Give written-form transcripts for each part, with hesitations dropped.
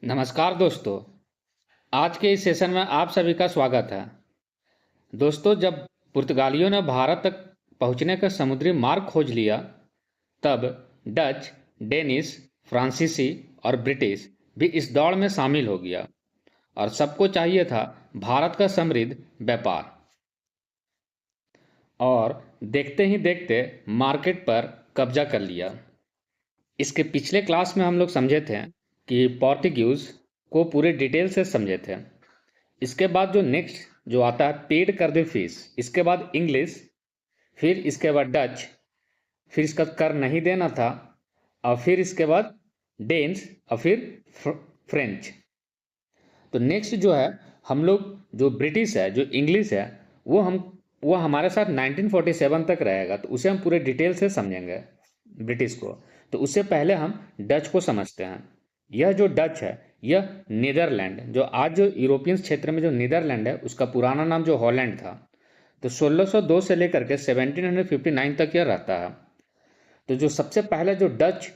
नमस्कार दोस्तों। आज के इस सेशन में आप सभी का स्वागत है। दोस्तों, जब पुर्तगालियों ने भारत तक पहुंचने का समुद्री मार्ग खोज लिया, तब डच, डेनिश, फ्रांसीसी और ब्रिटिश भी इस दौड़ में शामिल हो गया और सबको चाहिए था भारत का समृद्ध व्यापार। और देखते ही देखते मार्केट पर कब्जा कर लिया। इसके पिछले क्लास में हम लोग समझे थे कि पोर्टुगीज को पूरे डिटेल से समझे थे। इसके बाद जो नेक्स्ट जो आता है पेड कर दे फीस, इसके बाद इंग्लिश, फिर इसके बाद डच, फिर इसका कर नहीं देना था, और फिर इसके बाद डेन्स, और फिर फ्रेंच। तो नेक्स्ट जो है हम लोग जो ब्रिटिश है, जो इंग्लिश है, वो हमारे साथ 1947 तक रहेगा, तो उसे हम पूरे डिटेल से समझेंगे ब्रिटिश को। तो उससे पहले हम डच को समझते हैं। यह जो डच है, यह नीदरलैंड, जो आज जो यूरोपियन क्षेत्र में जो नीदरलैंड है, उसका पुराना नाम जो हॉलैंड था। तो 1602 से लेकर के 1759 तक यह रहता है। तो जो सबसे पहले जो डच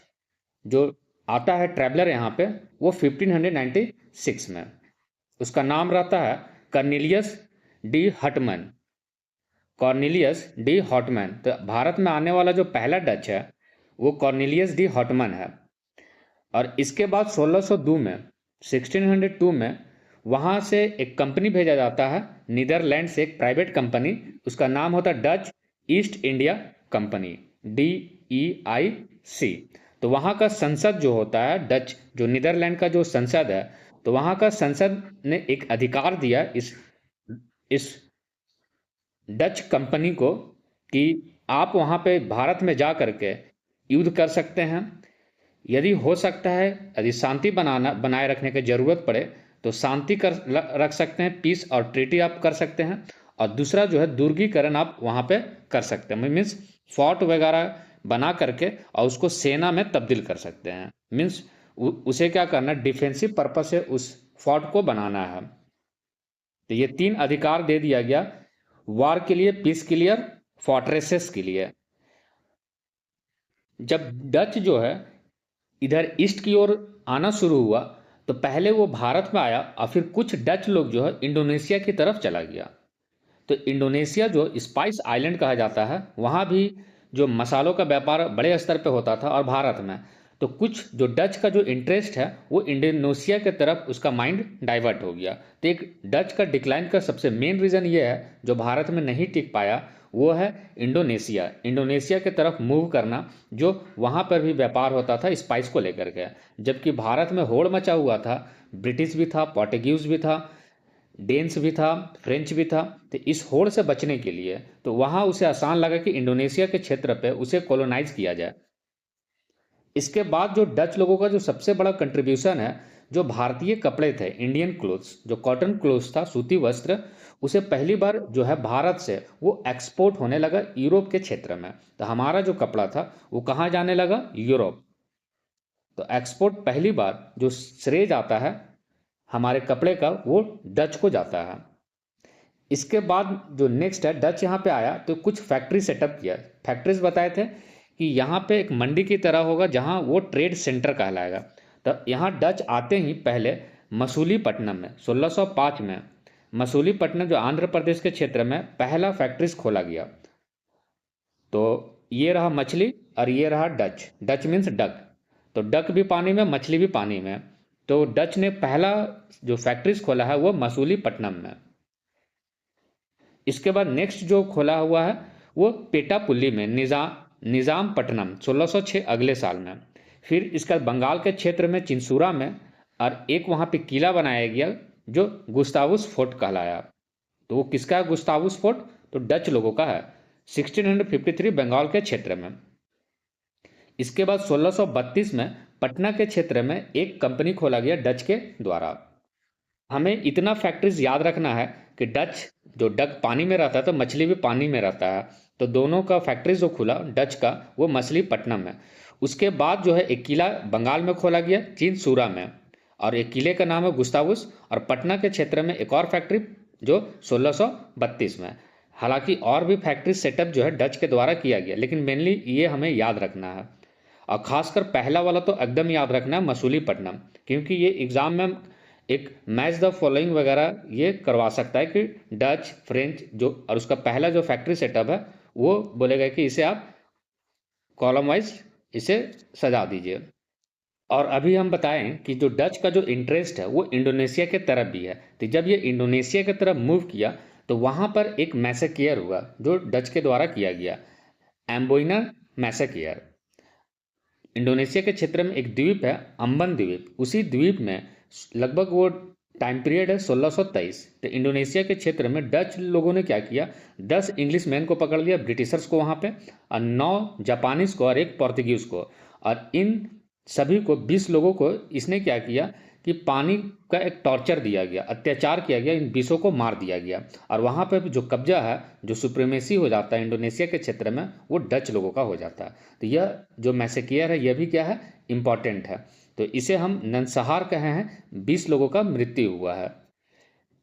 जो आता है ट्रैवलर यहाँ पे, वो 1596 में, उसका नाम रहता है Cornelius de Houtman. Cornelius de Houtman. तो भारत में आने वाला जो पहला डच है वो कॉर्नेलियस डी हॉटमैन है। और इसके बाद 1602 में, 1602 में वहाँ से एक कंपनी भेजा जाता है नीदरलैंड से, एक प्राइवेट कंपनी, उसका नाम होता है Dutch east India company, DEIC। तो वहाँ का संसद जो होता है, डच जो नीदरलैंड का जो संसद है, तो वहाँ का संसद ने एक अधिकार दिया इस डच कंपनी को कि आप वहाँ पे भारत में जा करके युद्ध कर सकते हैं। यदि हो सकता है, यदि शांति बनाए रखने की जरूरत पड़े तो शांति रख सकते हैं, पीस और ट्रीटी आप कर सकते हैं। और दूसरा जो है दुर्गीकरण आप वहाँ पे कर सकते हैं, मीन्स फोर्ट वगैरह बना करके और उसको सेना में तब्दील कर सकते हैं। मीन्स उसे क्या करना, डिफेंसिव पर्पज से उस फोर्ट को बनाना है। तो ये 3 अधिकार दे दिया गया, वार के लिए, पीस के लिए, फोर्ट्रेसेस के लिए। जब डच जो है इधर ईस्ट की ओर आना शुरू हुआ, तो पहले वो भारत में आया और फिर कुछ डच लोग जो है इंडोनेशिया की तरफ चला गया। तो इंडोनेशिया जो स्पाइस आइलैंड कहा जाता है, वहाँ भी जो मसालों का व्यापार बड़े स्तर पे होता था, और भारत में तो कुछ जो डच का जो इंटरेस्ट है वो इंडोनेशिया के तरफ उसका माइंड डाइवर्ट हो गया। तो एक डच का डिक्लाइन का सबसे मेन रीज़न ये है, जो भारत में नहीं टिक पाया, वो है इंडोनेशिया के तरफ मूव करना, जो वहाँ पर भी व्यापार होता था स्पाइस को लेकर के। जबकि भारत में होड़ मचा हुआ था, ब्रिटिश भी था, पोर्टुगीज भी था, डेन्स भी था, फ्रेंच भी था। तो इस होड़ से बचने के लिए तो वहाँ उसे आसान लगा कि इंडोनेशिया के क्षेत्र पे उसे कॉलोनाइज किया जाए। इसके बाद जो डच लोगों का जो सबसे बड़ा कंट्रीब्यूशन है, जो भारतीय कपड़े थे, इंडियन क्लोथ्स, जो कॉटन क्लोथ्स था, सूती वस्त्र, उसे पहली बार जो है भारत से वो एक्सपोर्ट होने लगा यूरोप के क्षेत्र में। तो हमारा जो कपड़ा था वो कहाँ जाने लगा, यूरोप। तो एक्सपोर्ट पहली बार जो श्रेय जाता है हमारे कपड़े का, वो डच को जाता है। इसके बाद जो नेक्स्ट है, डच यहाँ पे आया तो कुछ फैक्ट्री सेटअप किया। फैक्ट्रीज बताए थे कि यहाँ पे एक मंडी की तरह होगा जहाँ वो ट्रेड सेंटर कहलाएगा। तो यहाँ डच आते ही पहले मसूलीपट्टनम में 1605 में, मसूलीपट्टनम जो आंध्र प्रदेश के क्षेत्र में, पहला फैक्ट्रीज खोला गया। तो ये रहा मछली और ये रहा डच। डच मीन्स डक, तो डक भी पानी में, मछली भी पानी में। तो डच ने पहला जो फैक्ट्रीज खोला है वो मसूलीपट्टनम में। इसके बाद नेक्स्ट जो खोला हुआ है वो पेटापुल्ली में, निजामपट्टनम 1606 अगले साल में। फिर इसका बंगाल के क्षेत्र में चिंसूरा में, और एक वहाँ पे किला बनाया गया जो गुस्तावुस फोर्ट कहलाया। तो वो किसका है गुस्तावुस फोर्ट, तो डच लोगों का है, 1653 बंगाल के क्षेत्र में। इसके बाद 1632 में पटना के क्षेत्र में एक कंपनी खोला गया डच के द्वारा। हमें इतना फैक्ट्रीज याद रखना है कि डच जो डक पानी में रहता है तो मछली भी पानी में रहता है। तो दोनों का फैक्ट्री जो खुला डच का, वो मछलीपट्टनम में। उसके बाद जो है एक किला बंगाल में खोला गया, चिंसूरा में, और एक किले का नाम है गुस्तावुस। और पटना के क्षेत्र में एक और फैक्ट्री जो 1632 में। हालांकि और भी फैक्ट्री सेटअप जो है डच के द्वारा किया गया, लेकिन मेनली ये हमें याद रखना है। और खासकर पहला वाला तो एकदम याद रखना है, मसूलीपट्टनम, क्योंकि ये एग्जाम में एक मैच द फॉलोइंग वगैरह ये करवा सकता है कि डच फ्रेंच जो, और उसका पहला जो फैक्ट्री सेटअप है वो बोलेगा कि इसे आप कॉलम वाइज इसे सजा दीजिए। और अभी हम बताएं कि जो डच का जो इंटरेस्ट है वो इंडोनेशिया के तरफ भी है। तो जब ये इंडोनेशिया की तरफ मूव किया तो वहां पर एक मैसेकियर हुआ जो डच के द्वारा किया गया, एम्बोइना मैसेकियर। इंडोनेशिया के क्षेत्र में एक द्वीप है अम्बन द्वीप, उसी द्वीप में लगभग वो टाइम पीरियड है 1623। तो इंडोनेशिया के क्षेत्र में डच लोगों ने क्या किया, 10 इंग्लिश मैन को पकड़ लिया, ब्रिटिशर्स को वहाँ पे, और 9 जापानीज को और एक पोर्तुगीज को, और इन सभी को 20 लोगों को इसने क्या किया कि पानी का एक टॉर्चर दिया गया, अत्याचार किया गया, इन 20 को मार दिया गया। और वहाँ पे जो कब्जा है, जो सुप्रीमेसी हो जाता है इंडोनेशिया के क्षेत्र में, वो डच लोगों का हो जाता है। तो यह जो मैसेकियर है यह भी क्या है, इम्पॉर्टेंट है। तो इसे हम नरसंहार कहे हैं, 20 लोगों का मृत्यु हुआ है।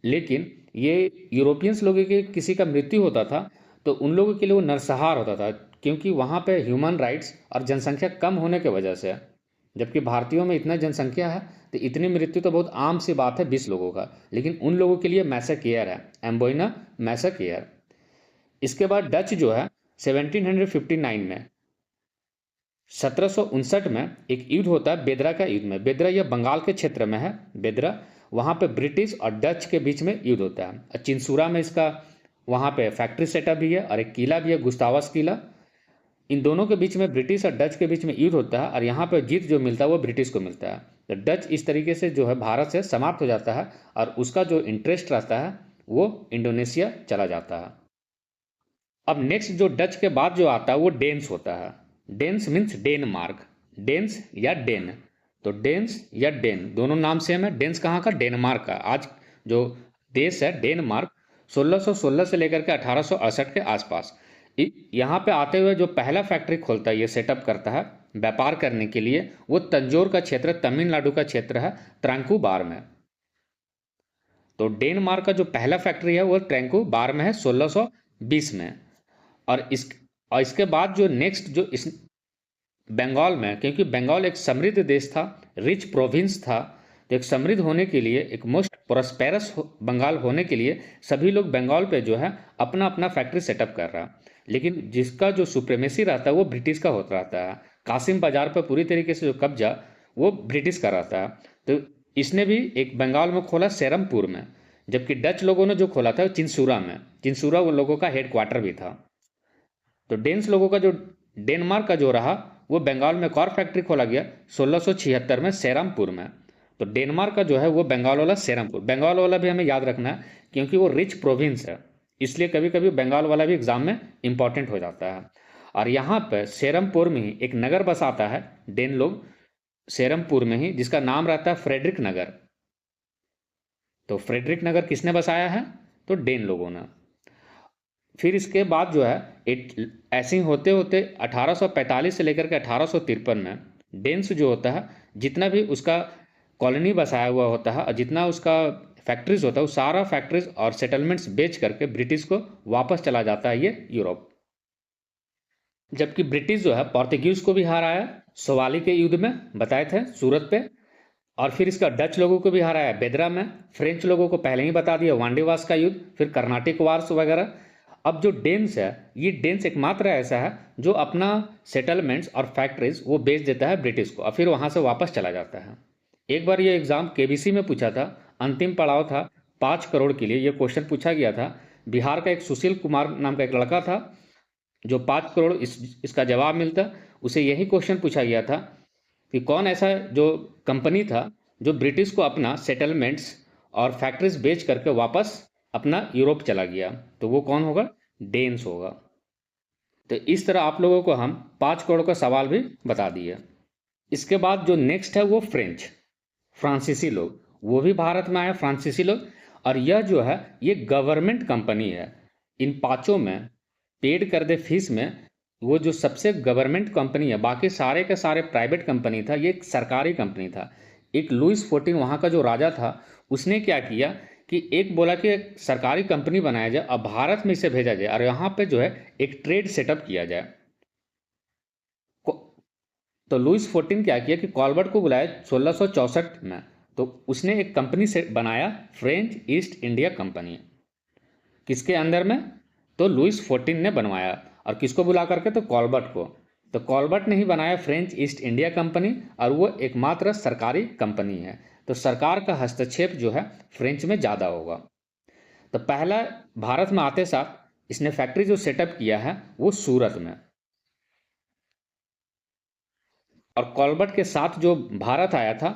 लेकिन ये यूरोपियंस लोगों के किसी का मृत्यु होता था तो उन लोगों के लिए वो नरसंहार होता था, क्योंकि वहाँ पे ह्यूमन राइट्स और जनसंख्या कम होने की वजह से, जबकि भारतीयों में इतना जनसंख्या है तो इतनी मृत्यु तो बहुत आम सी बात है 20 लोगों का, लेकिन उन लोगों के लिए मैसेकियर है, एम्बोइना मैसेकियर। इसके बाद डच जो है 1759 में, 1759 में एक युद्ध होता है बेदरा का युद्ध में। बेदरा यह बंगाल के क्षेत्र में है, बेदरा, वहाँ पे ब्रिटिश और डच के बीच में युद्ध होता है। चिंसूरा में इसका वहाँ पे फैक्ट्री सेटअप भी है और एक किला भी है, गुस्तावस किला। इन दोनों के बीच में, ब्रिटिश और डच के बीच में युद्ध होता है और यहाँ पर जीत जो मिलता है वो ब्रिटिश को मिलता है। तो डच इस तरीके से जो है भारत से समाप्त हो जाता है और उसका जो इंटरेस्ट रहता है वो इंडोनेशिया चला जाता है। अब नेक्स्ट जो डच के बाद जो आता है वो डेन्स होता है। डेन्स मीन्स डेनमार्क, डेन्स या डेन। तो डेन्स या डेन दोनों नाम सेम है। डेन्स कहाँ का, डेनमार्क का। आज जो देश है डेनमार्क 1616 से लेकर के 1868 के आसपास यहाँ पे आते हुए जो पहला फैक्ट्री खोलता है, ये सेटअप करता है व्यापार करने के लिए, वो तंजौर का क्षेत्र, तमिलनाडु का क्षेत्र है, त्रैंकुबार में। तो डेनमार्क का जो पहला फैक्ट्री है वो त्रैंकुबार में है 1620 में। और इसके बाद जो नेक्स्ट जो इस बंगाल में, क्योंकि बंगाल एक समृद्ध देश था, रिच प्रोविंस था, तो एक समृद्ध होने के लिए, एक मोस्ट प्रोस्पेरस बंगाल होने के लिए सभी लोग बंगाल पे जो है अपना अपना फैक्ट्री सेटअप कर रहा, लेकिन जिसका जो सुप्रीमेसी रहता है वो ब्रिटिश का होता रहता है। कासिम बाजार पर पूरी तरीके से जो कब्जा वो ब्रिटिश का रहता है। तो इसने भी एक बंगाल में खोला सेरमपुर में, जबकि डच लोगों ने जो खोला था चिंसूरा में। चिंसूरा उन लोगों का हेडक्वार्टर भी था। तो डेन्स लोगों का जो डेनमार्क का जो रहा वो बंगाल में एक और फैक्ट्री खोला गया 1676 में सेरामपुर में। तो डेनमार्क का जो है वो बंगाल वाला सेरमपुर, बंगाल वाला भी हमें याद रखना है क्योंकि वो रिच प्रोविंस है, इसलिए कभी कभी बंगाल वाला भी एग्जाम में इंपॉर्टेंट हो जाता है। और यहाँ पर सेरमपुर में ही एक नगर बसाता है डेन लोग, सेरमपुर में ही, जिसका नाम रहता है फ्रेडरिक नगर। तो फ्रेडरिक नगर किसने बसाया है, तो डेन लोगों ने। फिर इसके बाद जो है ऐसे ही होते होते 1845 से लेकर के 1853 में डेन्स जो होता है जितना भी उसका कॉलोनी बसाया हुआ होता है और जितना उसका फैक्ट्रीज होता है, वो सारा फैक्ट्रीज और सेटलमेंट्स बेच करके ब्रिटिश को वापस चला जाता है ये यूरोप। जबकि ब्रिटिश जो है पोर्तुगीज को भी हराया सोवाली के युद्ध में, बताए थे सूरत पे, और फिर इसका डच लोगों को भी हराया बेदरा में, फ्रेंच लोगों को पहले ही बता दिया वांडीवास का युद्ध, फिर कर्नाटिक वार्स वगैरह। अब जो डेन्स है, ये डेन्स एकमात्र ऐसा है जो अपना सेटलमेंट्स और फैक्ट्रीज वो बेच देता है ब्रिटिश को और फिर वहाँ से वापस चला जाता है। एक बार ये एग्ज़ाम केबीसी में पूछा था, अंतिम पड़ाव था 5 करोड़ के लिए, ये क्वेश्चन पूछा गया था। बिहार का एक सुशील कुमार नाम का एक लड़का था जो 5 करोड़ इसका जवाब मिलता, उसे यही क्वेश्चन पूछा गया था कि कौन ऐसा जो कंपनी था जो ब्रिटिश को अपना सेटलमेंट्स और फैक्ट्रीज बेच करके वापस अपना यूरोप चला गया, तो वो कौन होगा, डेन्स होगा। तो इस तरह आप लोगों को हम 5 करोड़ का सवाल भी बता दिए। इसके बाद जो नेक्स्ट है वो फ्रेंच, फ्रांसीसी लोग, वो भी भारत में आए फ्रांसीसी लोग, और यह जो है ये गवर्नमेंट कंपनी है। इन पांचों में पेड कर दे फीस में वो जो सबसे गवर्नमेंट कंपनी है, बाकी सारे के सारे प्राइवेट कंपनी था, ये एक सरकारी कंपनी था। एक लुइस 14 वहाँ का जो राजा था उसने क्या किया कि एक बोला कि एक सरकारी कंपनी बनाया जाए और भारत में इसे भेजा जाए और यहाँ पे जो है एक ट्रेड सेटअप किया जाए। तो लुइस फोर्टीन क्या किया कि कॉलबर्ट को बुलाया 1664 में, तो उसने एक कंपनी से बनाया, फ्रेंच ईस्ट इंडिया कंपनी। किसके अंदर में? तो लुइस फोर्टीन ने बनवाया। और किसको बुला करके? तो कॉलबर्ट को। तो कॉलबर्ट ने ही बनाया फ्रेंच ईस्ट इंडिया कंपनी, और वो एकमात्र सरकारी कंपनी है। तो सरकार का हस्तक्षेप जो है फ्रेंच में ज़्यादा होगा। तो पहला भारत में आते साथ इसने फैक्ट्री जो सेटअप किया है वो सूरत में। और कॉलबर्ट के साथ जो भारत आया था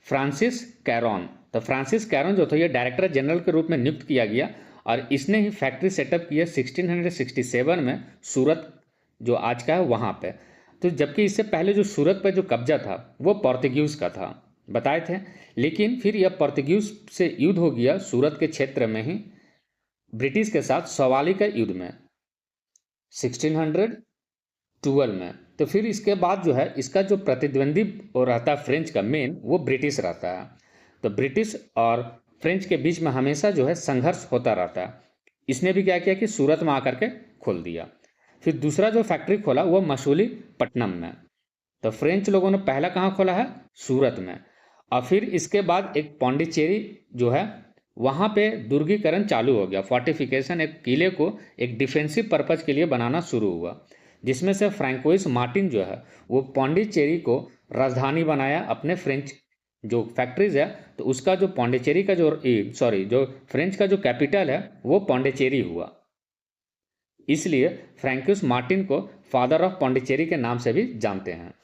फ्रांसिस कैरोन। तो फ्रांसिस कैरोन जो था ये डायरेक्टर जनरल के रूप में नियुक्त किया गया, और इसने ही फैक्ट्री सेटअप किया 1667 में सूरत जो आज का है वहाँ पे। तो जबकि इससे पहले जो सूरत पर जो कब्जा था वो पोर्तुगीज का था, बताए थे। लेकिन फिर यह पोर्तुगीज से युद्ध हो गया सूरत के क्षेत्र में ही ब्रिटिश के साथ, सवाली का युद्ध में 1612 में। तो फिर इसके बाद जो है इसका जो प्रतिद्वंदी वो रहता है फ्रेंच का मेन, वो ब्रिटिश रहता है। तो ब्रिटिश और फ्रेंच के बीच में हमेशा जो है संघर्ष होता रहता है। इसने भी क्या किया कि सूरत में आकर के खोल दिया। फिर दूसरा जो फैक्ट्री खोला वो मसूलीपट्टनम में। तो फ्रेंच लोगों ने पहला कहाँ खोला है? सूरत में। और फिर इसके बाद एक पौंडीचेरी जो है वहाँ पे दुर्गीकरण चालू हो गया, फोर्टिफिकेशन, एक किले को एक डिफेंसिव पर्पज के लिए बनाना शुरू हुआ, जिसमें से फ्रैंकोइस मार्टिन जो है वो पौंडीचेरी को राजधानी बनाया अपने फ्रेंच जो फैक्ट्रीज है। तो उसका जो पौंडीचेरी का जो फ्रेंच का जो कैपिटल है वो पौंडीचेरी हुआ। इसलिए फ्रैंकोइस मार्टिन को फादर ऑफ पौंडीचेरी के नाम से भी जानते हैं।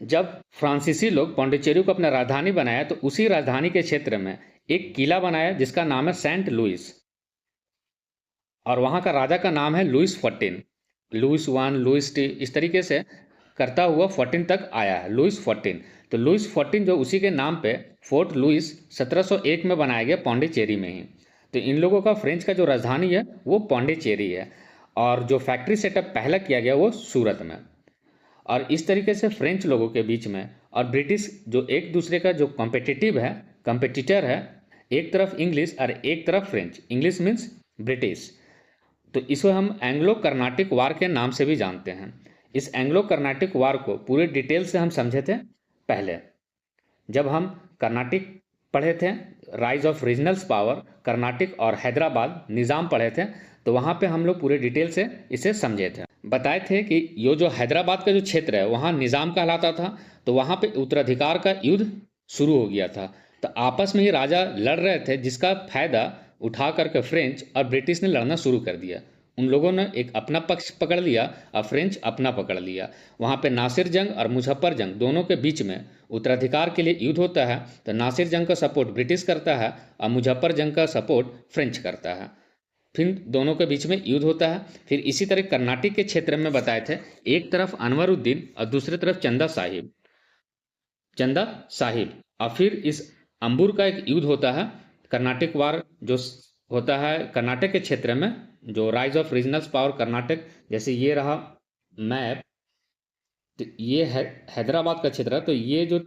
जब फ्रांसीसी लोग पौंडीचेरी को अपना राजधानी बनाया तो उसी राजधानी के क्षेत्र में एक किला बनाया जिसका नाम है सेंट लुइस, और वहाँ का राजा का नाम है लुइस 14। लुइस 1, लुइस 2, इस तरीके से करता हुआ 14 तक आया है, लुइस 14। तो लुइस 14 जो उसी के नाम पे फोर्ट लुइस 1701 में बनाया गया पौंडीचेरी में ही। तो इन लोगों का फ्रेंच का जो राजधानी है वो पौंडीचेरी है, और जो फैक्ट्री सेटअप पहला किया गया वो सूरत में। और इस तरीके से फ्रेंच लोगों के बीच में और ब्रिटिश जो एक दूसरे का जो कंपेटिटर है, एक तरफ इंग्लिश और एक तरफ फ्रेंच। English means British. तो इसे हम एंग्लो कर्नाटिक वार के नाम से भी जानते हैं। इस एंग्लो कर्नाटिक वार को पूरे डिटेल से हम समझे थे पहले, जब हम कर्नाटिक पढ़े थे, rise of regionals power, Carnatic और हैदराबाद निज़ाम पढ़े थे। तो वहाँ पे हम लोग पूरे डिटेल से इसे समझे थे, बताए थे कि ये जो हैदराबाद का जो क्षेत्र है वहाँ निज़ाम कहलाता था। तो वहाँ पे उत्तराधिकार का युद्ध शुरू हो गया था। तो आपस में ही राजा लड़ रहे थे, जिसका फायदा उठा करके फ्रेंच और ब्रिटिश ने लड़ना शुरू कर दिया। उन लोगों ने एक अपना पक्ष पकड़ लिया और फ्रेंच अपना पकड़ लिया। वहाँ पे नासिर जंग और मुजफ्फर जंग दोनों के बीच में उत्तराधिकार के लिए युद्ध होता है। तो नासिर जंग का सपोर्ट ब्रिटिश करता है और मुजफ्फर जंग का सपोर्ट फ्रेंच करता है। फिर दोनों के बीच में युद्ध होता है। फिर इसी तरह कर्नाटक के क्षेत्र में बताए थे, एक तरफ अनवरुद्दीन और दूसरी तरफ चंदा साहिब। और फिर इस अंबुर का एक युद्ध होता है, कर्नाटक वार जो होता है कर्नाटक के क्षेत्र में, जो rise of regionals power Karnataka. जैसे ये रहा मैप, तो ये हैदराबाद का क्षेत्र है। तो ये जो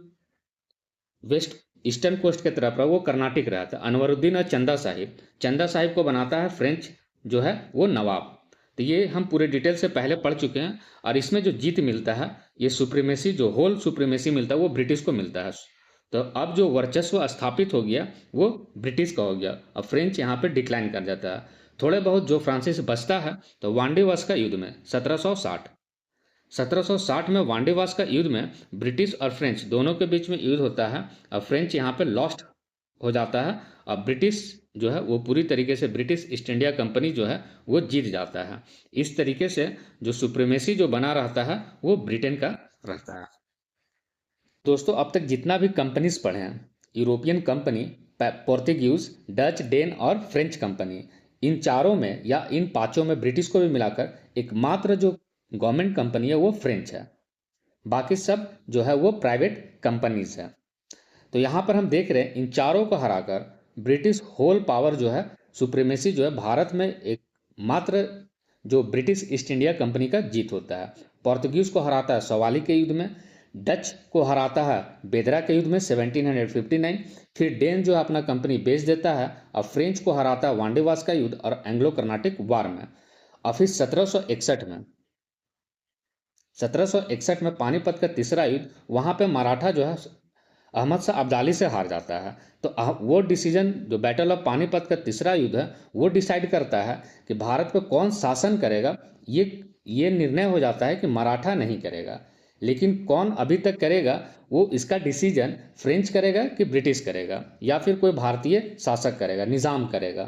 वेस्ट ईस्टर्न कोस्ट के तरफ है वो कर्नाटक रहा था। अनवरुद्दीन और चंदा साहिब को बनाता है फ्रेंच जो है वो नवाब। तो ये हम पूरे डिटेल से पहले पढ़ चुके हैं। और इसमें जो जीत मिलता है, ये सुप्रीमेसी, जो होल सुप्रीमेसी मिलता है वो ब्रिटिश को मिलता है। तो अब जो वर्चस्व स्थापित हो गया वो ब्रिटिश का हो गया। अब फ्रेंच यहाँ पे डिक्लाइन कर जाता है। थोड़े बहुत जो फ्रांसिस बचता है तो वांडीवास का युद्ध में 1760 में वांडीवास का युद्ध में ब्रिटिश और फ्रेंच दोनों के बीच में युद्ध होता है। और फ्रेंच यहाँ पे लॉस्ट हो जाता है, और ब्रिटिश जो है वो पूरी तरीके से ब्रिटिश ईस्ट इंडिया कंपनी जो है वो जीत जाता है। इस तरीके से जो सुप्रीमेसी जो बना रहता है वो ब्रिटेन का रहता है। दोस्तों, अब तक जितना भी कंपनीज पढ़े हैं, European company, Portuguese, Dutch, Dane और फ्रेंच कंपनी, इन चारों में या इन पांचों में ब्रिटिश को भी मिलाकर एकमात्र जो गवर्नमेंट कंपनी है वो फ्रेंच है। बाकी सब जो है वो प्राइवेट कंपनीज है। तो यहाँ पर हम देख रहे हैं इन चारों को हराकर ब्रिटिश होल पावर जो है सुप्रीमेसी जो है भारत में एक मात्र जो ब्रिटिश ईस्ट इंडिया कंपनी का जीत होता है। पोर्तुगीज को हराता है सवाली के युद्ध में, डच को हराता है बेदरा के युद्ध में 1759। फिर डेन जो अपना कंपनी बेच देता है, और फ्रेंच को हराता है वांडीवास का युद्ध और एंग्लो कर्नाटिक वार में। और फिर 1761 में 1761 में पानीपत का तीसरा युद्ध, वहाँ पे मराठा जो है अहमद शाह अब्दाली से हार जाता है। तो वो डिसीजन, जो बैटल ऑफ पानीपत का तीसरा युद्ध है, वो डिसाइड करता है कि भारत पे कौन शासन करेगा। ये निर्णय हो जाता है कि मराठा नहीं करेगा, लेकिन कौन अभी तक करेगा, वो इसका डिसीजन फ्रेंच करेगा कि ब्रिटिश करेगा, या फिर कोई भारतीय शासक करेगा, निज़ाम करेगा।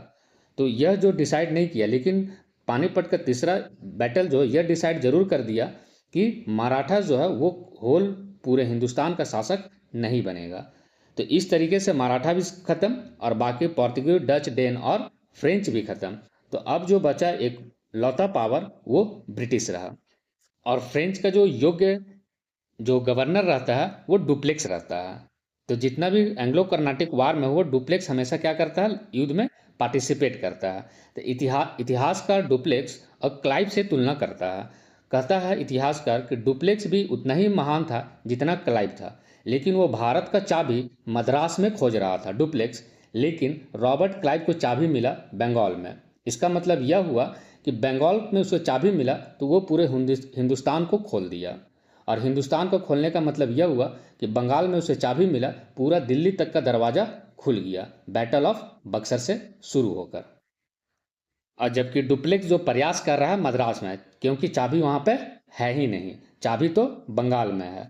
तो यह जो डिसाइड नहीं किया, लेकिन पानीपत का तीसरा बैटल जो यह डिसाइड जरूर कर दिया कि मराठा जो है वो होल पूरे हिंदुस्तान का शासक नहीं बनेगा। तो इस तरीके से मराठा भी खत्म और बाकी पोर्तुगीज, डच, डेन और फ्रेंच भी खत्म। तो अब जो बचा एक लौता पावर, वो ब्रिटिश रहा। और फ्रेंच का जो योग्य जो गवर्नर रहता है वो डुप्लेक्स रहता है। तो जितना भी एंग्लो कर्नाटिक वार में वो डुप्लेक्स हमेशा क्या करता है, युद्ध में पार्टिसिपेट करता है। तो इतिहासकार डुप्लेक्स और क्लाइव से तुलना करता है। कहता है इतिहासकार कि डुप्लेक्स भी उतना ही महान था जितना क्लाइव था, लेकिन वो भारत का चाबी मद्रास में खोज रहा था डुप्लेक्स, लेकिन रॉबर्ट क्लाइव को चाबी मिला बंगाल में। इसका मतलब यह हुआ कि बंगाल में उसे चाबी मिला तो वो पूरे हिंदुस्तान को खोल दिया। और हिंदुस्तान को खोलने का मतलब यह हुआ कि बंगाल में उसे चाबी मिला, पूरा दिल्ली तक का दरवाज़ा खुल गया, बैटल ऑफ बक्सर से शुरू होकर। और जबकि डुप्लेक्स जो प्रयास कर रहा है मद्रास में, क्योंकि चाबी वहाँ पे है ही नहीं, चाबी तो बंगाल में है।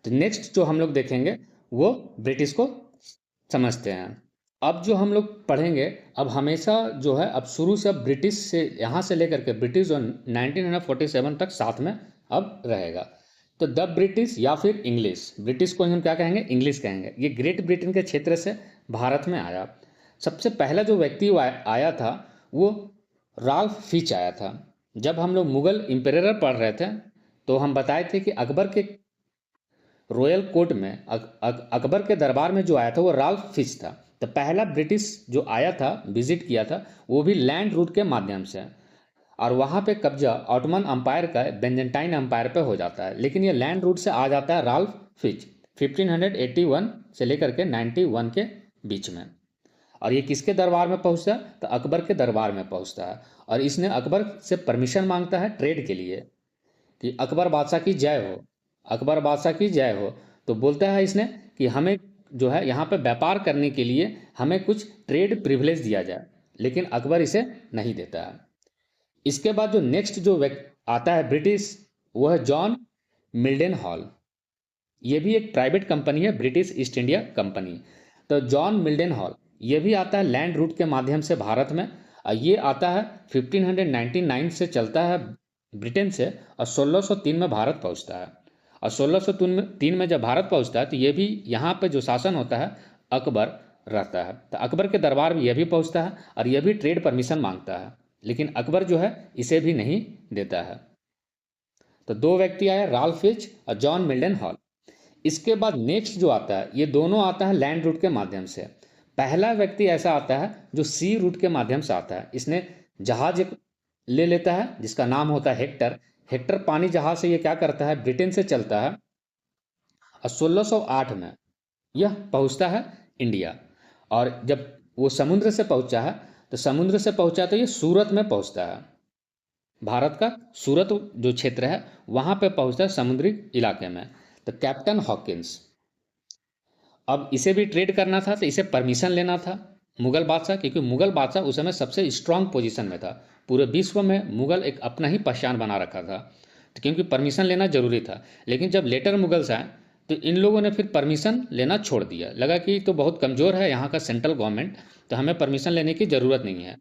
तो नेक्स्ट जो हम लोग देखेंगे वो ब्रिटिश को समझते हैं। अब जो हम लोग पढ़ेंगे, अब हमेशा जो है अब शुरू से, अब ब्रिटिश से यहाँ से लेकर के ब्रिटिश जो 1947 तक साथ में अब रहेगा। तो द ब्रिटिश या फिर इंग्लिश, ब्रिटिश को हम क्या कहेंगे, इंग्लिश कहेंगे। ये ग्रेट ब्रिटेन के क्षेत्र से भारत में आया। सबसे पहला जो व्यक्ति आया था वो राल्फ फिच आया था। जब हम लोग मुगल इम्पेरर पढ़ रहे थे तो हम बताए थे कि अकबर के रॉयल कोर्ट में अकबर के दरबार में जो आया था वो राल्फ फिच था। तो पहला ब्रिटिश जो आया था, विजिट किया था, वो भी लैंड रूट के माध्यम से, और वहाँ पे कब्जा ऑटोमन अम्पायर का बेंजेंटाइन अम्पायर पे हो जाता है। लेकिन ये लैंड रूट से आ जाता है राल्फ फिच 1581 से लेकर के 91 के बीच में। और ये किसके दरबार में पहुँचता है, तो अकबर के दरबार में पहुँचता है। और इसने अकबर से परमिशन मांगता है ट्रेड के लिए कि अकबर बादशाह की जय हो, अकबर बादशाह की जय हो। तो बोलता है इसने कि हमें जो है यहाँ पे व्यापार करने के लिए हमें कुछ ट्रेड प्रिविलेज दिया जाए, लेकिन अकबर इसे नहीं देता है। इसके बाद जो नेक्स्ट जो आता है ब्रिटिश, वो है जॉन मिल्डन हॉल। ये भी एक प्राइवेट कंपनी है, ब्रिटिश ईस्ट इंडिया कंपनी। तो जॉन मिल्डन हॉल ये भी आता है लैंड रूट के माध्यम से भारत में। ये आता है 1599 से चलता है ब्रिटेन से, और 1603 में भारत पहुंचता है। और 1603 में जब भारत पहुंचता है तो ये भी यहाँ पे जो शासन होता है अकबर रहता है। तो अकबर के दरबार में यह भी पहुंचता है और यह भी ट्रेड परमिशन मांगता है, लेकिन अकबर जो है इसे भी नहीं देता है। तो दो व्यक्ति आए, राल्फ फिच और जॉन मिल्डन हॉल। इसके बाद नेक्स्ट जो आता है, ये दोनों आता है लैंड रूट के माध्यम से। पहला व्यक्ति ऐसा आता है जो सी रूट के माध्यम से आता है। इसने जहाज एक ले लेता है जिसका नाम होता है हेक्टर। हेक्टर पानी जहाज से ये क्या करता है, ब्रिटेन से चलता है, और 1608 में यह पहुंचता है इंडिया। और जब वो समुद्र से पहुंचा है तो समुद्र से पहुंचा तो ये सूरत में पहुंचता है। भारत का सूरत जो क्षेत्र है वहां पे पहुंचता है समुद्री इलाके में। तो कैप्टन हॉकिंस, अब इसे भी ट्रेड करना था तो इसे परमिशन लेना था मुगल बादशाह, क्योंकि मुगल बादशाह उस समय सबसे स्ट्रांग पोजीशन में था। पूरे विश्व में मुगल एक अपना ही पहचान बना रखा था, तो क्योंकि परमिशन लेना जरूरी था। लेकिन जब लेटर मुगल्स आए तो इन लोगों ने फिर परमिशन लेना छोड़ दिया। लगा कि तो बहुत कमज़ोर है यहाँ का सेंट्रल गवर्नमेंट, तो हमें परमिशन लेने की ज़रूरत नहीं है।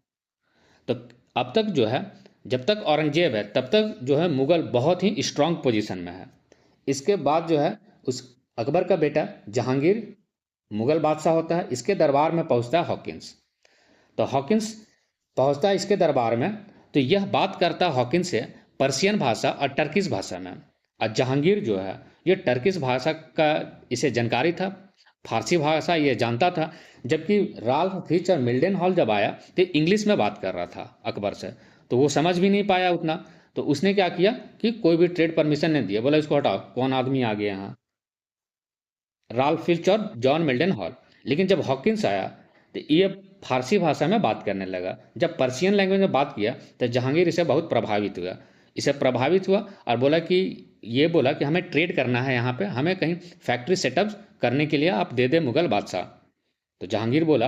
तो अब तक जो है, जब तक औरंगजेब है तब तक जो है मुगल बहुत ही स्ट्रांग पोजीशन में है। इसके बाद जो है उस अकबर का बेटा जहांगीर मुगल बादशाह होता है, इसके दरबार में पहुंचता है हॉकिंस। तो हॉकिंस पहुंचता है इसके दरबार में, तो यह बात करता है हॉकिंस से पर्शियन भाषा और टर्किश भाषा में। और जहांगीर जो है ये टर्किश भाषा का इसे जानकारी था, फारसी भाषा ये जानता था। जबकि राल्फ फिच और मिल्डन हॉल जब आया तो इंग्लिश में बात कर रहा था अकबर से, तो वो समझ भी नहीं पाया उतना। तो उसने क्या किया कि कोई भी ट्रेड परमिशन नहीं दिया, बोला इसको हटाओ, कौन आदमी आ गया यहाँ, राल्फ फिच और जॉन मिल्डन हॉल। लेकिन जब हॉकिंस आया तो ये फारसी भाषा में बात करने लगा। जब पर्शियन लैंग्वेज में बात किया तो जहांगीर इसे बहुत प्रभावित हुआ। इसे प्रभावित हुआ और बोला कि हमें ट्रेड करना है, यहाँ पे हमें कहीं फैक्ट्री सेटअप करने के लिए आप दे दे मुगल बादशाह। तो जहांगीर बोला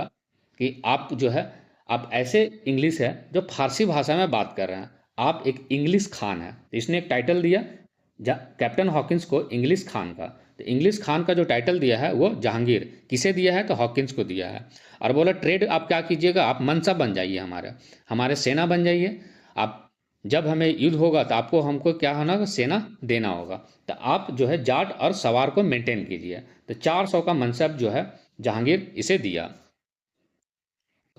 कि आप जो है, आप ऐसे इंग्लिश है जो फारसी भाषा में बात कर रहे हैं, आप एक इंग्लिश खान है। तो इसने एक टाइटल दिया कैप्टन हॉकिंस को, इंग्लिश खान का। तो इंग्लिश खान का जो टाइटल दिया है वो जहांगीर किसे दिया है, तो हॉकिंस को दिया है। और बोला ट्रेड आप क्या कीजिएगा, आप मनसा बन जाइए, हमारे सेना बन जाइए। आप जब हमें युद्ध होगा तो आपको हमको क्या होना, सेना देना होगा। तो आप जो है जाट और सवार को मेंटेन कीजिए। तो 400 का मनसब जो है जहांगीर इसे दिया।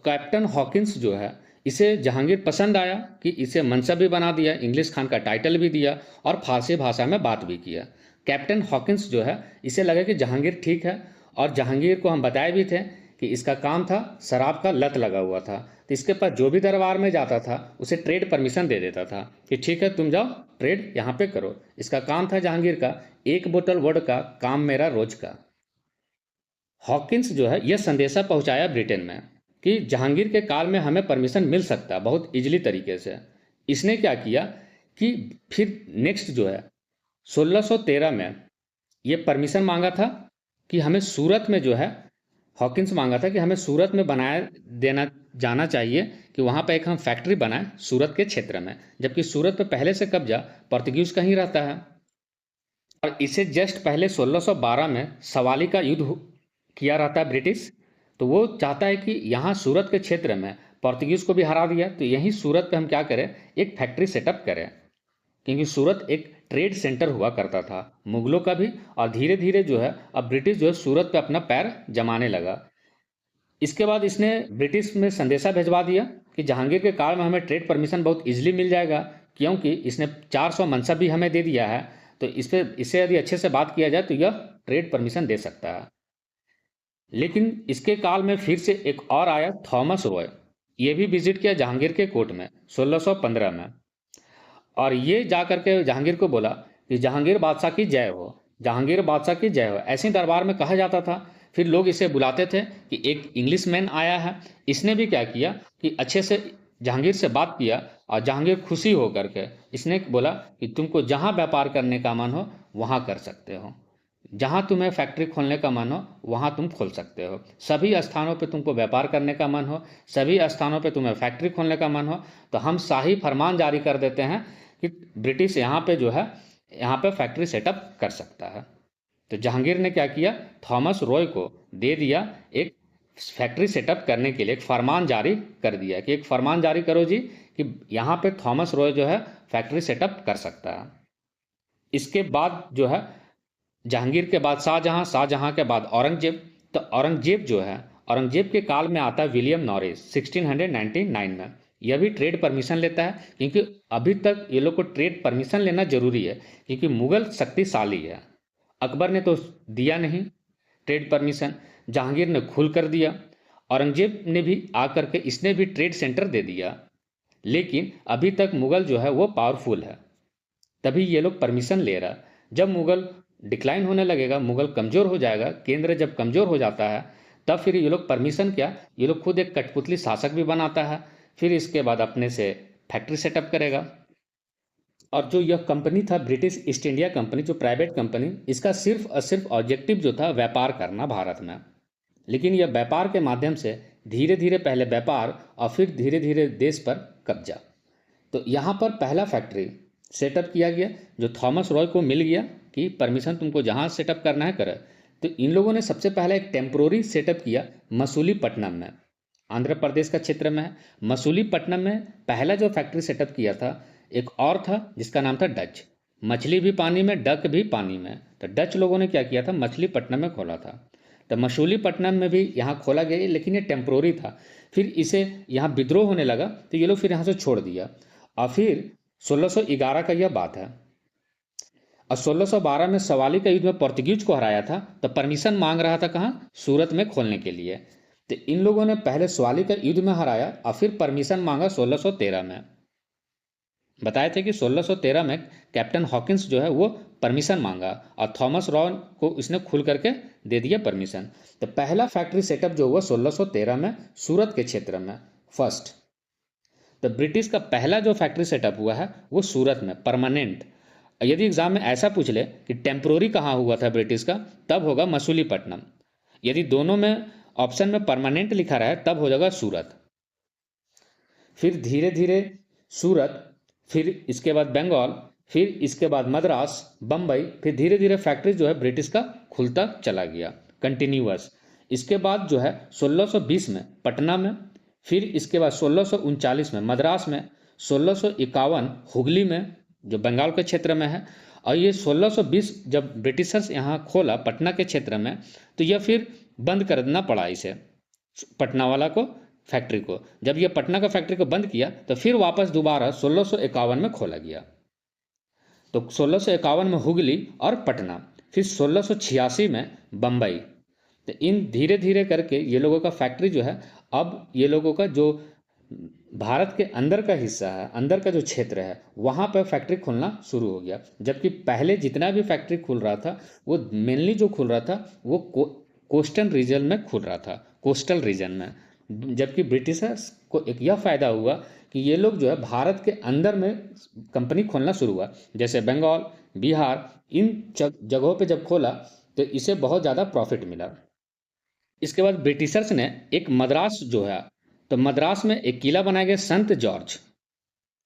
कैप्टन हॉकिंस जो है इसे जहांगीर पसंद आया कि इसे मनसब भी बना दिया, इंग्लिश खान का टाइटल भी दिया और फारसी भाषा में बात भी किया। कैप्टन हॉकिंस जो है इसे लगा कि जहांगीर ठीक है, और जहांगीर को हम बताए भी थे कि इसका काम था, शराब का लत लगा हुआ था। तो इसके पास जो भी दरबार में जाता था उसे ट्रेड परमिशन दे देता था कि ठीक है तुम जाओ ट्रेड यहाँ पे करो। इसका काम था जहांगीर का, 1 बोतल वोड का, काम मेरा रोज का। हॉकिंस जो है यह संदेशा पहुंचाया ब्रिटेन में कि जहांगीर के काल में हमें परमिशन मिल सकता है बहुत इजली तरीके से। इसने क्या किया कि फिर नेक्स्ट जो है 1613 में ये परमिशन मांगा था कि हमें सूरत में जो है, हॉकिंस मांगा था कि हमें सूरत में बनाया देना जाना चाहिए कि वहाँ पर एक हम फैक्ट्री बनाएं सूरत के क्षेत्र में, जबकि सूरत पे पहले से कब्जा पोर्तुगीज का ही रहता है। और इसे जस्ट पहले 1612 में सवाली का युद्ध किया रहता है ब्रिटिश। तो वो चाहता है कि यहाँ सूरत के क्षेत्र में पोर्तुगीज को भी हरा दिया, तो यहीं सूरत पे हम क्या करें, एक फैक्ट्री सेटअप करें, क्योंकि सूरत एक ट्रेड सेंटर हुआ करता था मुगलों का भी। और धीरे धीरे जो है अब ब्रिटिश जो है सूरत पे अपना पैर जमाने लगा। इसके बाद इसने ब्रिटिश में संदेशा भिजवा दिया कि जहांगीर के काल में हमें ट्रेड परमिशन बहुत इजीली मिल जाएगा, क्योंकि इसने 400 मनसब भी हमें दे दिया है। तो इससे यदि अच्छे से बात किया जाए तो यह ट्रेड परमिशन दे सकता है। लेकिन इसके काल में फिर से एक और आया, थॉमस रॉय। ये भी विजिट किया जहांगीर के कोर्ट में 1615 में, और ये जा करके जहांगीर को बोला कि जहांगीर बादशाह की जय हो, जहांगीर बादशाह की जय हो, ऐसे दरबार में कहा जाता था। फिर लोग इसे बुलाते थे कि एक इंग्लिश मैन आया है। इसने भी क्या किया कि अच्छे से जहांगीर से बात किया, और जहांगीर खुशी हो करके इसने बोला कि तुमको जहाँ व्यापार करने का मन हो वहाँ कर सकते हो, जहाँ तुम्हें फैक्ट्री खोलने का मन हो वहाँ तुम खोल सकते हो, सभी स्थानों पे तुमको व्यापार करने का मन हो, सभी स्थानों पे तुम्हें फैक्ट्री खोलने का मन हो, तो हम शाही फरमान जारी कर देते हैं कि ब्रिटिश यहाँ पे जो है यहाँ पे फैक्ट्री सेटअप कर सकता है। तो जहांगीर ने क्या किया, थॉमस रॉय को दे दिया एक फैक्ट्री सेटअप करने के लिए एक फरमान जारी कर दिया कि एक फरमान जारी करो जी कि यहाँ पे थॉमस रॉय जो है फैक्ट्री सेटअप कर सकता है। इसके बाद जो है जहांगीर के बाद शाहजहां, शाहजहां के बाद औरंगजेब। तो औरंगजेब जो है, औरंगजेब के काल में आता है विलियम नॉरिस 1699 में। यह भी ट्रेड परमिशन लेता है, क्योंकि अभी तक ये लोग को ट्रेड परमिशन लेना जरूरी है, क्योंकि मुगल शक्तिशाली है। अकबर ने तो दिया नहीं ट्रेड परमिशन, जहांगीर ने खुल कर दिया। औरंगजेब ने भी आकर के इसने भी ट्रेड सेंटर दे दिया, लेकिन अभी तक मुगल जो है वो पावरफुल है, तभी ये लोग परमिशन ले रहा। जब मुगल डिक्लाइन होने लगेगा, मुगल कमज़ोर हो जाएगा, केंद्र जब कमज़ोर हो जाता है, तब फिर ये लोग परमिशन क्या, ये लोग खुद एक कठपुतली शासक भी बनाता है, फिर इसके बाद अपने से फैक्ट्री सेटअप करेगा। और जो यह कंपनी था ब्रिटिश ईस्ट इंडिया कंपनी, जो प्राइवेट कंपनी, इसका सिर्फ और सिर्फ ऑब्जेक्टिव जो था व्यापार करना भारत में। लेकिन यह व्यापार के माध्यम से धीरे धीरे पहले व्यापार और फिर धीरे धीरे देश पर कब्जा। तो यहाँ पर पहला फैक्ट्री सेटअप किया गया जो थॉमस रॉय को मिल गया कि परमिशन तुमको जहाँ सेटअप करना है करे। तो इन लोगों ने सबसे पहले एक टेम्पोररी सेटअप किया मसूलीपट्टनम में, आंध्र प्रदेश का क्षेत्र में है। मसूलीपट्टनम में पहला जो फैक्ट्री सेटअप किया था एक और था जिसका नाम था डच। मछली भी पानी में, डक भी पानी में। तो डच लोगों ने क्या किया था, मछलीपट्टनम में खोला था। तो मसूलीपट्टनम में भी यहाँ खोला गया, लेकिन ये टेम्पोररी था। फिर इसे यहाँ विद्रोह होने लगा तो ये लोग फिर यहाँ से छोड़ दिया। और फिर 1611 का यह बात है, और 1612 में सवाली का युद्ध में पोर्तुगीज को हराया था। तो परमिशन मांग रहा था कहाँ, सूरत में खोलने के लिए। तो इन लोगों ने पहले सवाली का युद्ध में हराया और फिर परमिशन मांगा 1613 में। बताए थे कि 1613 में कैप्टन हॉकिंस जो है वो परमिशन मांगा और थॉमस रॉय को इसने खुल करके दे दिया परमिशन। तो पहला फैक्ट्री सेटअप जो हुआ 1613 में सूरत के क्षेत्र में फर्स्ट। तो ब्रिटिश का पहला जो फैक्ट्री सेटअप हुआ है वो सूरत में परमानेंट। यदि एग्जाम में ऐसा पूछ ले कि टेम्प्रोरी कहाँ हुआ था ब्रिटिश का, तब होगा मसूलीपट्टनम। यदि दोनों में ऑप्शन में परमानेंट लिखा रहा है तब हो जाएगा सूरत। फिर धीरे धीरे सूरत, फिर इसके बाद बंगाल, फिर इसके बाद मद्रास, बम्बई, फिर धीरे धीरे फैक्ट्री जो है ब्रिटिश का खुलता चला गया कंटिन्यूअस। इसके बाद जो है 1620 में पटना में, फिर इसके बाद 1639 में मद्रास में, 1651 हुगली में जो बंगाल के क्षेत्र में है, और ये 1620 जब ब्रिटिशर्स यहाँ खोला पटना के क्षेत्र में, तो यह फिर बंद करना पड़ा इसे, पटना वाला को, फैक्ट्री को। जब ये पटना का फैक्ट्री को बंद किया तो फिर वापस दोबारा 1651 में खोला गया। तो 1651 में हुगली और पटना, फिर 1686 में बम्बई। तो इन धीरे धीरे करके ये लोगों का फैक्ट्री जो है, अब ये लोगों का जो भारत के अंदर का हिस्सा है, अंदर का जो क्षेत्र है, वहाँ पर फैक्ट्री खुलना शुरू हो गया। जबकि पहले जितना भी फैक्ट्री खुल रहा था वो मेनली जो खुल रहा था वो कोस्टल रीजन में खुल रहा था, कोस्टल रीजन में। जबकि ब्रिटिशर्स को एक यह फ़ायदा हुआ कि ये लोग जो है भारत के अंदर में कंपनी खोलना शुरू हुआ, जैसे बंगाल, बिहार, इन जगहों पे जब खोला तो इसे बहुत ज़्यादा प्रॉफिट मिला। इसके बाद ब्रिटिशर्स ने एक मद्रास जो है, तो मद्रास में एक किला बनाया गया संत जॉर्ज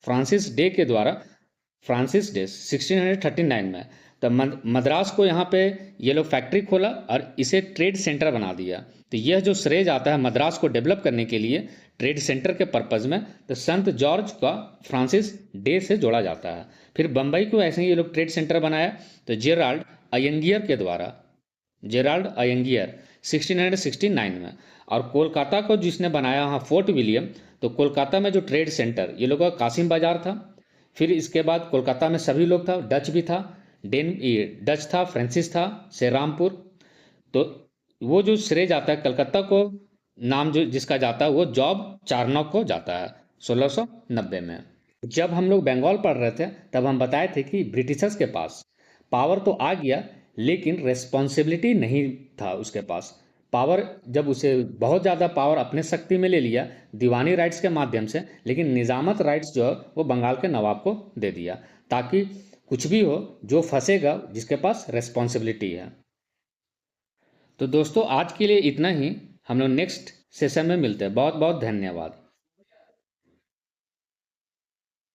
फ्रांसिस डे के द्वारा, फ्रांसिस डे 1639 में। तो मद्रास को यहाँ पे ये लोग फैक्ट्री खोला और इसे ट्रेड सेंटर बना दिया। तो यह जो श्रेय जाता है मद्रास को डेवलप करने के लिए ट्रेड सेंटर के पर्पज़ में, तो संत जॉर्ज का फ्रांसिस डे से जोड़ा जाता है। फिर बम्बई को ऐसे ही ये लोग ट्रेड सेंटर बनाया, तो जेराल्ड अयंगियर के द्वारा, जेराल्ड अयंगियर 1669 में। और कोलकाता को जिसने बनाया वहाँ फोर्ट विलियम, तो कोलकाता में जो ट्रेड सेंटर ये लोगों का कासिम बाजार था। फिर इसके बाद कोलकाता में सभी लोग था, डच भी था, डच था, फ्रांसिस था, श्रीरामपुर। तो वो जो श्रेय जाता है कलकत्ता को, नाम जो जिसका जाता है वो जॉब चार्नॉक को जाता है 1690 में। जब हम लोग बंगाल पढ़ रहे थे तब हम बताए थे कि ब्रिटिशर्स के पास पावर तो आ गया लेकिन रेस्पॉन्सिबिलिटी नहीं था उसके पास। पावर जब उसे बहुत ज़्यादा पावर अपने शक्ति में ले लिया दीवानी राइट्स के माध्यम से, लेकिन निजामत राइट्स जो है वो बंगाल के नवाब को दे दिया, ताकि कुछ भी हो जो फंसेगा जिसके पास रेस्पॉन्सिबिलिटी है। तो दोस्तों आज के लिए इतना ही, हम लोग नेक्स्ट सेशन में मिलते हैं। बहुत बहुत धन्यवाद।